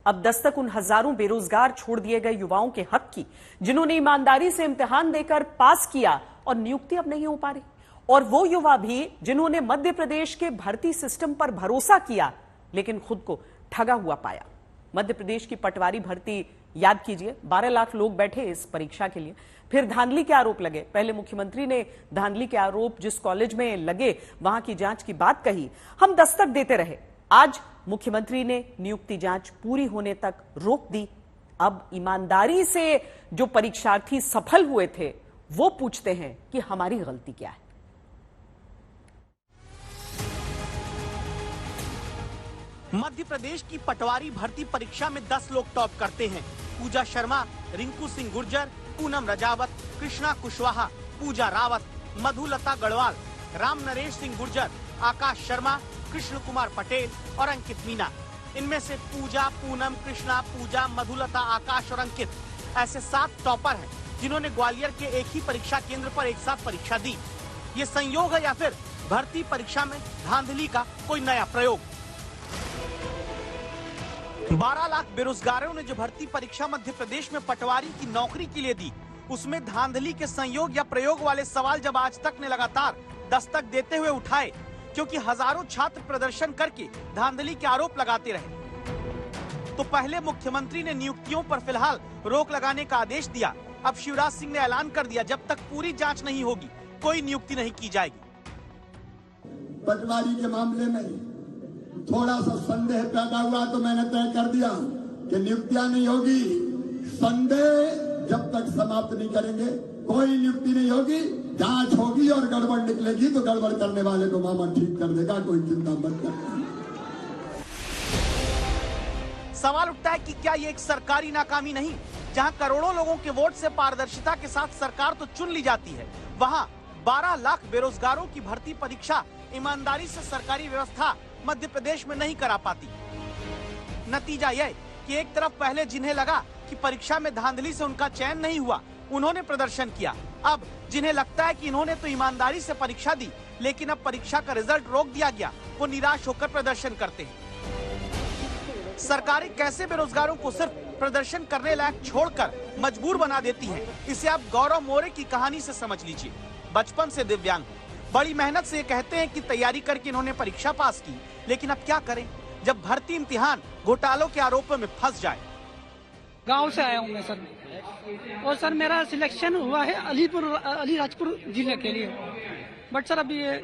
अब दस्तक उन हजारों बेरोजगार छोड़ दिए गए युवाओं के हक की, जिन्होंने ईमानदारी से इम्तिहान देकर पास किया और नियुक्ति अब नहीं हो पा रही। और वो युवा भी जिन्होंने मध्य प्रदेश के भर्ती सिस्टम पर भरोसा किया लेकिन खुद को ठगा हुआ पाया। मध्य प्रदेश की पटवारी भर्ती याद कीजिए, 12 लाख लोग बैठे इस परीक्षा के लिए। फिर धांधली के आरोप लगे। पहले मुख्यमंत्री ने धांधली के आरोप जिस कॉलेज में लगे वहां की जांच की बात कही, हम दस्तक देते रहे। आज मुख्यमंत्री ने नियुक्ति जांच पूरी होने तक रोक दी। अब ईमानदारी से जो परीक्षार्थी सफल हुए थे वो पूछते हैं कि हमारी गलती क्या है। मध्य प्रदेश की पटवारी भर्ती परीक्षा में 10 लोग टॉप करते हैं। पूजा शर्मा, रिंकू सिंह गुर्जर, पूनम रजावत, कृष्णा कुशवाहा, पूजा रावत, मधुलता गढ़वाल, राम नरेश सिंह गुर्जर, आकाश शर्मा, कृष्ण कुमार पटेल और अंकित मीना। इनमें से पूजा, पूनम, कृष्णा, पूजा, मधुलता, आकाश और अंकित ऐसे 7 टॉपर हैं जिन्होंने ग्वालियर के एक ही परीक्षा केंद्र पर एक साथ परीक्षा दी। ये संयोग है या फिर भर्ती परीक्षा में धांधली का कोई नया प्रयोग? 12 लाख बेरोजगारों ने जो भर्ती परीक्षा मध्य प्रदेश में पटवारी की नौकरी के लिए दी, उसमें धांधली के संयोग या प्रयोग वाले सवाल जब आज तक ने लगातार दस्तक देते हुए उठाए, क्योंकि हजारों छात्र प्रदर्शन करके धांधली के आरोप लगाते रहे। तो पहले मुख्यमंत्री ने नियुक्तियों पर फिलहाल रोक लगाने का आदेश दिया। अब शिवराज सिंह ने ऐलान कर दिया, जब तक पूरी जांच नहीं होगी कोई नियुक्ति नहीं की जाएगी। पटवारी के मामले में थोड़ा सा संदेह पैदा हुआ तो मैंने तय कर दिया कि नियुक्तियां नहीं होगी। संदेह जब तक समाप्त नहीं करेंगे कोई नियुक्ति नहीं होगी। जांच होगी और गड़बड़ निकलेगी तो गड़बड़ करने वाले को मामा ठीक कर देगा, कोई चिंता मत करना। सवाल उठता है कि क्या ये एक सरकारी नाकामी नहीं? जहां करोड़ों लोगों के वोट से पारदर्शिता के साथ सरकार तो चुन ली जाती है, वहां 12 लाख बेरोजगारों की भर्ती परीक्षा ईमानदारी से सरकारी व्यवस्था मध्य प्रदेश में नहीं करा पाती। नतीजा यह कि एक तरफ पहले जिन्हें लगा कि परीक्षा में धांधली से उनका चयन नहीं हुआ, उन्होंने प्रदर्शन किया। अब जिन्हें लगता है कि इन्होंने तो ईमानदारी से परीक्षा दी लेकिन अब परीक्षा का रिजल्ट रोक दिया गया, वो निराश होकर प्रदर्शन करते हैं। सरकारें कैसे बेरोजगारों को सिर्फ प्रदर्शन करने लायक छोड़कर मजबूर बना देती है, इसे आप गौरव मोरे की कहानी से समझ लीजिए। बचपन से दिव्यांग, बड़ी मेहनत से ये कहते हैं कि तैयारी करके इन्होंने परीक्षा पास की, लेकिन अब क्या करें जब भर्ती इम्तिहान घोटालों के आरोपों में फंस जाए। गांव से आया हूँ मैं सर, और सर मेरा सिलेक्शन हुआ है अलीराजपुर जिले के लिए, बट सर अभी ये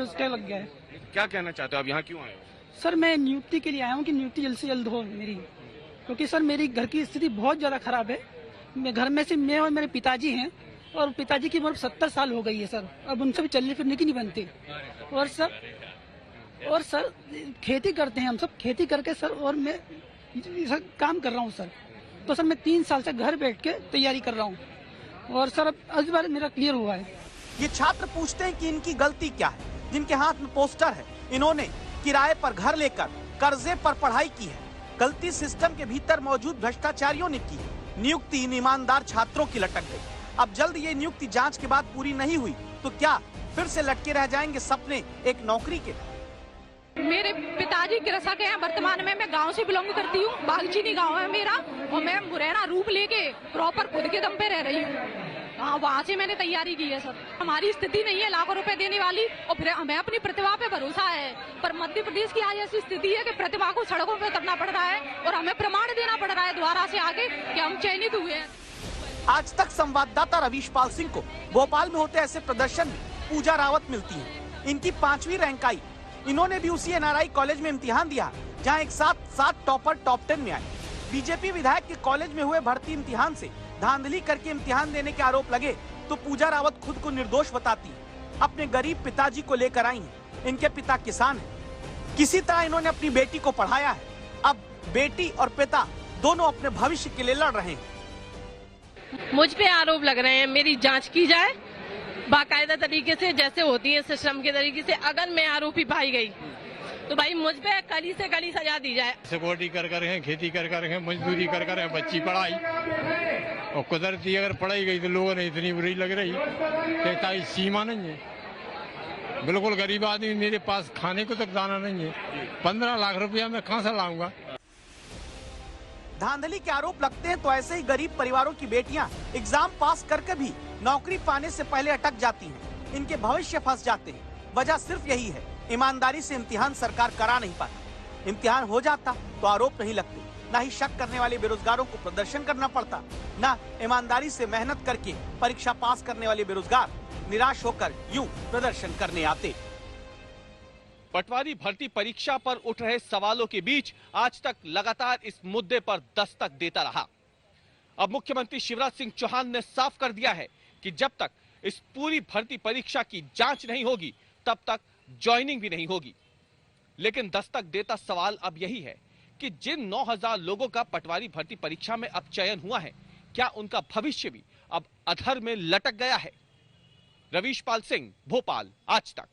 स्टे लग गया है। क्या कहना चाहते हो आप, यहाँ क्यों आए हो? सर मैं नियुक्ति के लिए आया हूँ कि नियुक्ति जल्द से जल्द हो मेरी, क्योंकि सर मेरी घर की स्थिति बहुत ज्यादा खराब है। मैं घर में से मैं और मेरे पिताजी हैं, और पिताजी की उम्र 70 साल हो गई है सर। अब उनसे भी चलने फिरने की नहीं बनती। और सर खेती करते हैं हम सब, खेती करके सर, और मैं सर काम कर रहा हूँ सर। तो सर मैं 3 साल से घर बैठ के तैयारी कर रहा हूँ, और सर अब इस बार मेरा क्लियर हुआ है। ये छात्र पूछते हैं कि इनकी गलती क्या है, जिनके हाथ में पोस्टर है। इन्होंने किराए पर घर लेकर कर्जे पर पढ़ाई की है। गलती सिस्टम के भीतर मौजूद भ्रष्टाचारियों ने की। नियुक्ति इन ईमानदार छात्रों की लटक गई। अब जल्द ये नियुक्ति जांच के बाद पूरी नहीं हुई तो क्या फिर से लटके रह जाएंगे सपने एक नौकरी के? मेरे पिताजी कृषक हैं वर्तमान में। मैं गांव से बिलोंग करती हूँ, बागचीनी गांव है मेरा, और मैं मुरैना रूप लेके प्रॉपर खुद के दम पे रह रही हूँ। हाँ, वहाँ से मैंने तैयारी की है सर। हमारी स्थिति नहीं है लाखों रुपए देने वाली, और फिर हमें अपनी प्रतिभा पे भरोसा है, पर मध्य प्रदेश की आज ऐसी स्थिति है कि प्रतिभा को सड़कों पे उतरना पड़ रहा है और हमें प्रमाण देना पड़ रहा है द्वारा से आगे कि हम चयनित हुए हैं। आज तक संवाददाता रवीश पाल सिंह को भोपाल में होते ऐसे प्रदर्शन में पूजा रावत मिलती है। इनकी 5वीं रैंक आई। इन्होंने भी उसी एनआरआई कॉलेज में इम्तिहान दिया जहां एक साथ 7 टॉपर टॉप 10 में आए। बीजेपी विधायक के कॉलेज में हुए भर्ती इम्तिहान से धांधली करके इम्तिहान देने के आरोप लगे तो पूजा रावत खुद को निर्दोष बताती है। अपने गरीब पिताजी को लेकर आई है। इनके पिता किसान हैं। किसी तरह इन्होंने अपनी बेटी को पढ़ाया है। अब बेटी और पिता दोनों अपने भविष्य के लिए लड़ रहे हैं। मुझ पे आरोप लग रहे हैं, मेरी जांच की जाए बाकायदा तरीके से, जैसे होती है सिस्टम के तरीके से। अगर मैं आरोपी पाई गई तो भाई मुझ पे कड़ी से कड़ी सजा दी जाए। सिक्योरिटी कर कर खेती कर कर मजदूरी कर कर बच्ची पढ़ाई, और कुदरती अगर पढ़ाई गई तो लोगों ने इतनी बुरी लग रही कहता है सीमा नहीं है। बिल्कुल गरीब आदमी, मेरे पास खाने को तक दाना नहीं है। 15 लाख रुपया मैं कहाँ से लाऊंगा? धांधली के आरोप लगते हैं तो ऐसे ही गरीब परिवारों की बेटियां एग्जाम पास करके भी नौकरी पाने से पहले अटक जाती हैं। इनके भविष्य फंस जाते हैं। वजह सिर्फ यही है, ईमानदारी से इम्तिहान सरकार करा नहीं पाती। इम्तिहान हो जाता तो आरोप नहीं लगते, न ही शक करने वाले बेरोजगारों को प्रदर्शन करना पड़ता, न ईमानदारी से मेहनत करके परीक्षा पास करने वाले बेरोजगार निराश होकर यूं प्रदर्शन करने आते। पटवारी भर्ती परीक्षा पर उठ रहे सवालों के बीच आज तक लगातार इस मुद्दे पर दस्तक देता रहा। अब मुख्यमंत्री शिवराज सिंह चौहान ने साफ कर दिया है कि जब तक इस पूरी भर्ती परीक्षा की जांच नहीं होगी तब तक ज्वाइनिंग भी नहीं होगी। लेकिन दस्तक देता सवाल अब यही है कि जिन 9000 लोगों का पटवारी भर्ती परीक्षा में अब चयन हुआ है, क्या उनका भविष्य भी अब अधर में लटक गया है? रवीश पाल सिंह, भोपाल, आज तक।